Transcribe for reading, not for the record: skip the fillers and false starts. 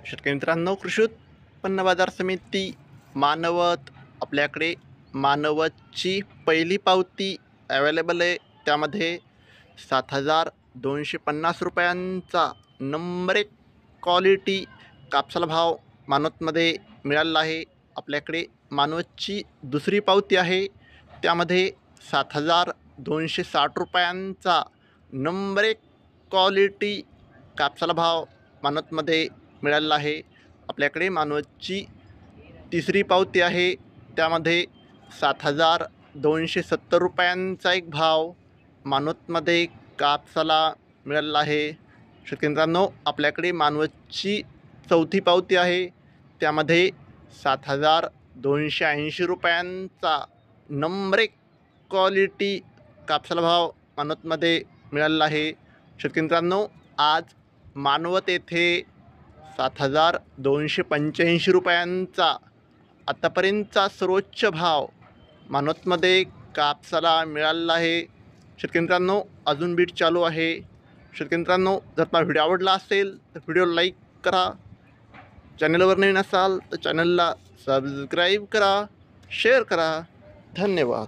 शेतकरी मित्रांनो, कृषी उत्पन्न बाजार समिती मानवत आपल्याकडे मानवतची पहिली पावती अवेलेबल आहे. त्यामध्ये 7,250 रुपयांचा नंबर एक क्वालिटी कापसाला भाव मानवतमध्ये मिळालेला आहे. आपल्याकडे मानवतची दुसरी पावती आहे. त्यामध्ये 7,260 रुपयांचा नंबर एक क्वालिटी कापसाला भाव मानवतमध्ये मिळालेला आहे. आपल्याकडे मानवतची तिसरी पावती आहे. त्यामध्ये 7,270 रुपयांचा एक भाव मानवतमध्ये कापसाला मिळालेला आहे. शेतकरी मित्रांनो, आपल्याकडे मानवतची चौथी पावती आहे. त्यामध्ये 7,280 रुपयांचा नंबर एक क्वालिटी कापसाला भाव मानवतमध्ये मिळालेला आहे. शेतकरी मित्रांनो, आज मानवत येथे 7,285 रुपयांचा आतापर्यंतचा सर्वोच्च भाव मानवतमध्ये कापसाला मिळालेला आहे. शेतकरी मित्रांनो, अजून बीट चालू आहे. शेतकरी मित्रांनो, जर तुम्हाला व्हिडिओ आवडला असेल तर व्हिडिओ लाईक करा. चॅनलवर नवीन असाल तर चॅनलला सबस्क्राईब करा, शेअर करा. धन्यवाद.